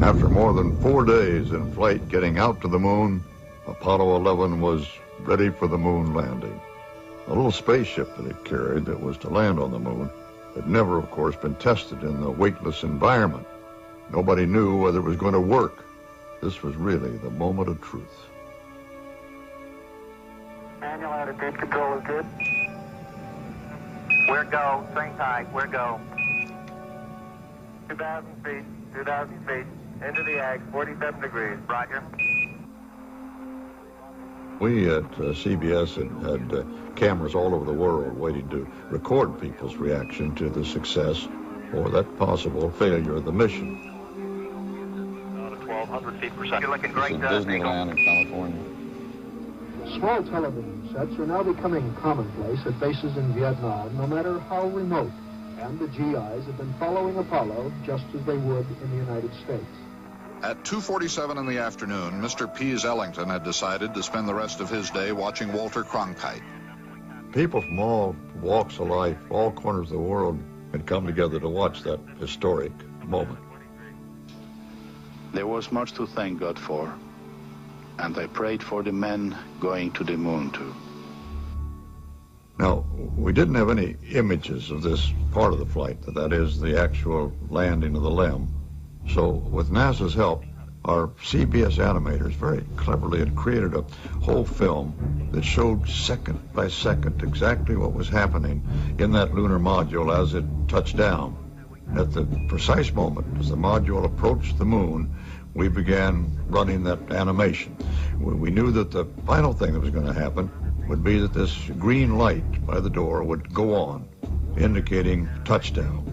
After more than 4 days in flight getting out to the moon, Apollo 11 was ready for the moon landing. The little spaceship that it carried that was to land on the moon had never, of course, been tested in the weightless environment. Nobody knew whether it was going to work. This was really the moment of truth. Manual attitude control is good. We're go. Same tight. We're go. 2,000 feet. 2,000 feet. Into the ag. 47 degrees. Roger. We at CBS had cameras all over the world waiting to record people's reaction to the success or that possible failure of the mission. 1,200 feet per second. You're looking great, Disneyland in California. Small television sets are now becoming commonplace at bases in Vietnam, no matter how remote. And the GIs have been following Apollo just as they would in the United States. At 2:47 in the afternoon, Mr. Pease Ellington had decided to spend the rest of his day watching Walter Cronkite. People from all walks of life, all corners of the world, had come together to watch that historic moment. There was much to thank God for, and I prayed for the men going to the moon too. Now, we didn't have any images of this part of the flight, that is, the actual landing of the LEM. So, with NASA's help, our CBS animators very cleverly had created a whole film that showed second by second exactly what was happening in that lunar module as it touched down. At the precise moment, as the module approached the moon, we began running that animation. We knew that the final thing that was going to happen would be that this green light by the door would go on, indicating touchdown.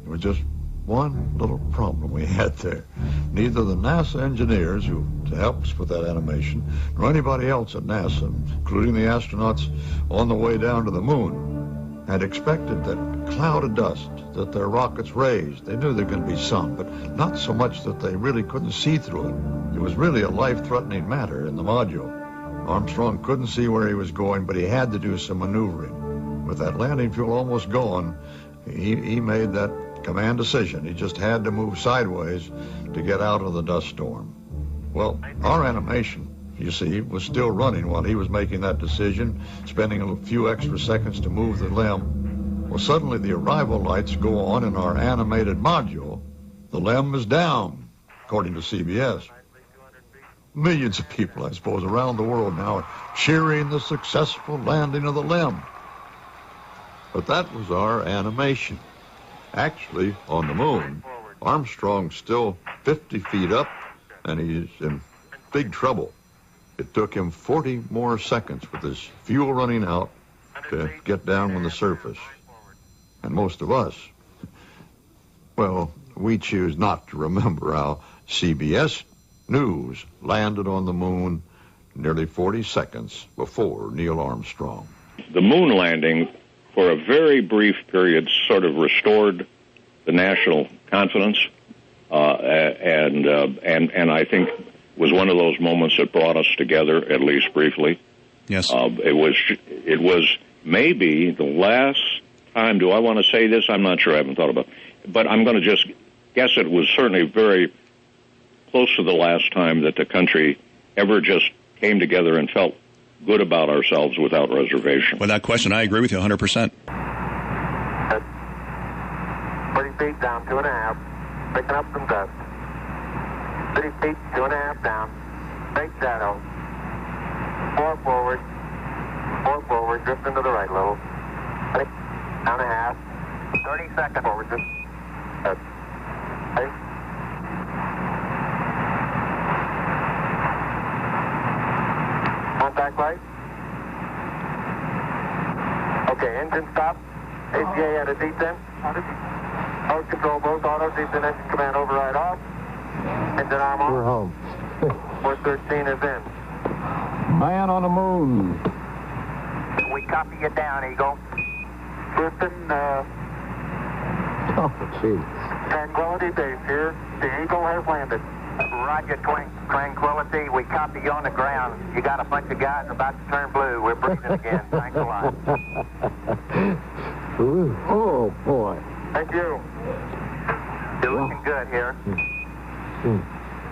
There was just one little problem we had there. Neither the NASA engineers who helped us with that animation, nor anybody else at NASA, including the astronauts on the way down to the moon, had expected that cloud of dust that their rockets raised. They knew there were going to be some, but not so much that they really couldn't see through it. It was really a life-threatening matter in the module. Armstrong couldn't see where he was going, but he had to do some maneuvering. With that landing fuel almost gone, he made that command decision. He just had to move sideways to get out of the dust storm. Well, our animation, you see, was still running while he was making that decision, spending a few extra seconds to move the LEM. Well, suddenly the arrival lights go on in our animated module. The LEM is down, according to CBS. Millions of people, I suppose, around the world now are cheering the successful landing of the LEM. But that was our animation. Actually, on the moon, Armstrong's still 50 feet up, and he's in big trouble. It took him 40 more seconds with his fuel running out to get down on the surface. And most of us, well, we choose not to remember how CBS News landed on the moon nearly 40 seconds before Neil Armstrong. The moon landing, for a very brief period, sort of restored the national confidence, and I think was one of those moments that brought us together, at least briefly. Yes. It was maybe the last time. Do I want to say this? I'm not sure. I haven't thought about it. But I'm going to just guess it was certainly very close to the last time that the country ever just came together and felt good about ourselves without reservation. Without question, I agree with you 100%. 30 feet down, 2.5. Picking up some dust. 30 feet, 2.5 down. Straight shadow. 4 forward. 4 forward, drifting to the right a little. Down a half. 30 seconds forward, just. Contact light. Okay, engine stop. ACA at a descent. Mode control both auto, descent engine command override off. Engine arm on. We're home. 413 is in. Man on the moon. We copy you down, Eagle. Houston, Oh, jeez. Tranquility Base here. The Eagle has landed. Roger, Tranquility. We copy you on the ground. You got a bunch of guys about to turn blue. We're breathing again. Thanks a lot. Ooh. Oh, boy. Thank you. You're looking good here.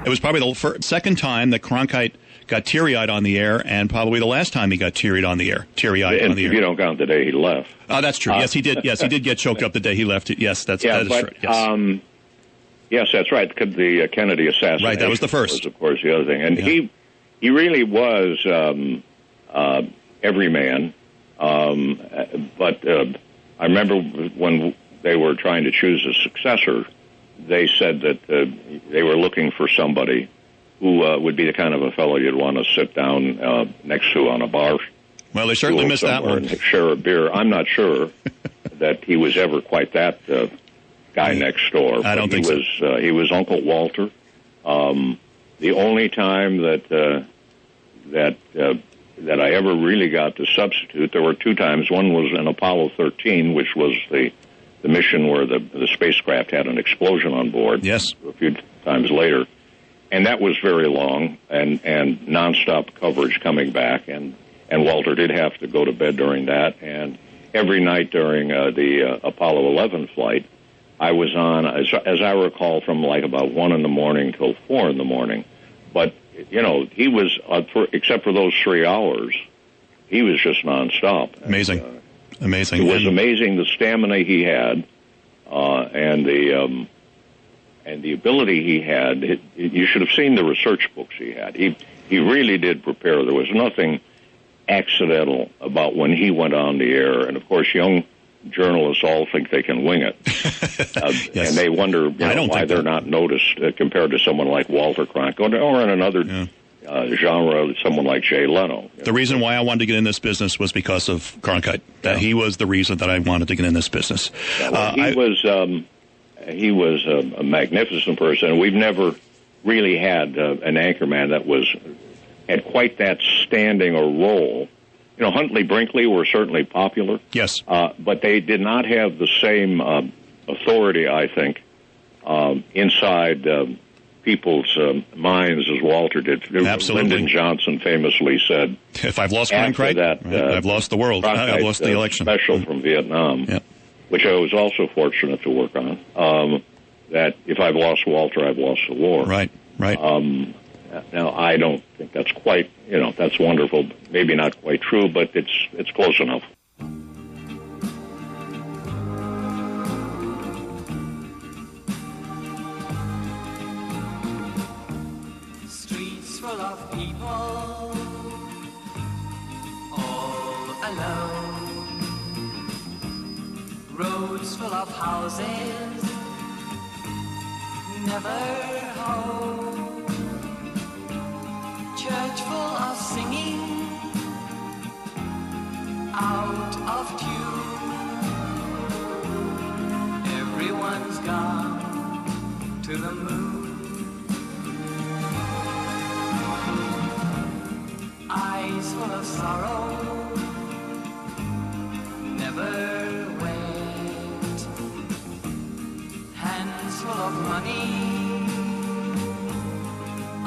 It was probably the second time that Cronkite got teary-eyed on the air, and probably the last time he got teary-eyed on the air. If you don't count the day he left. Oh, that's true. Yes, he did. Yes, he did get choked up the day he left. Yes, that is true. Yes. Yes, that's right. The Kennedy assassination. Right, that was the first. Was, of course, the other thing. And he really was every man. But I remember when they were trying to choose a successor, they said that they were looking for somebody who would be the kind of a fellow you'd want to sit down next to on a bar. Well, they certainly missed that one. And share a beer. I'm not sure that he was ever quite that guy next door. I don't think so. He was Uncle Walter. The only time that I ever really got to substitute, there were two times. One was in Apollo 13, which was the mission where the spacecraft had an explosion on board. Yes. A few times later. And that was very long and nonstop coverage coming back. And Walter did have to go to bed during that. And every night during the Apollo 11 flight, I was on, as I recall, from like about 1 in the morning till 4 in the morning. But, you know, he was, except for those 3 hours, he was just nonstop. Amazing. Amazing. It was amazing the stamina he had and the ability he had. You should have seen the research books he had. He really did prepare. There was nothing accidental about when he went on the air. And, of course, young journalists all think they can wing it. Yes. And they wonder why they're not noticed compared to someone like Walter Cronkite or in another genre, someone like Jay Leno. The reason why I wanted to get in this business was because of Cronkite. He was the reason that I wanted to get in this business. He was a magnificent person. We've never really had an anchorman that had quite that standing or role. You know, Huntley Brinkley were certainly popular. Yes. But they did not have the same authority, I think, inside people's minds as Walter did. Absolutely. Lyndon Johnson famously said, if I've lost Cronkite, I've lost the world. I've lost the election. Special from Vietnam, which I was also fortunate to work on, that if I've lost Walter, I've lost the war. Right. Now, I don't think that's quite, that's wonderful. Maybe not quite true, but it's close enough. Streets full of people, all alone. Roads full of houses, never home. Church full of singing, out of tune. Everyone's gone to the moon. Eyes full of sorrow, never wet. Hands full of money,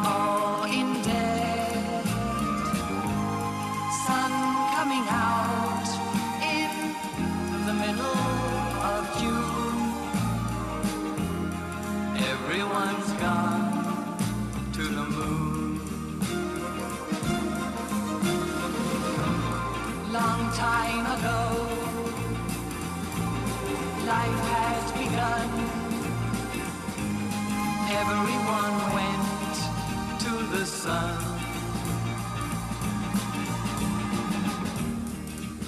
all in debt. Sun coming out in the middle of June. Everyone's gone to the moon. Long time ago, life had begun. Everyone went to the sun.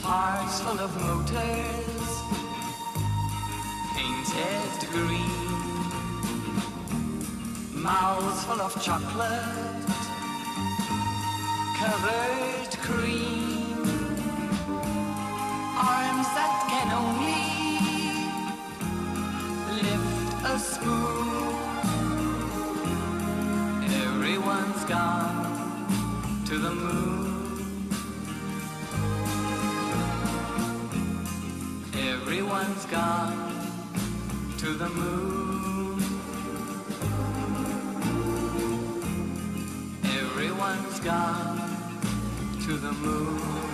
Hearts full of motors, painted green. Mouths full of chocolate, covered cream. Arms that can only lift a spoon. Everyone's gone to the moon. Everyone's gone to the moon. Everyone's gone to the moon.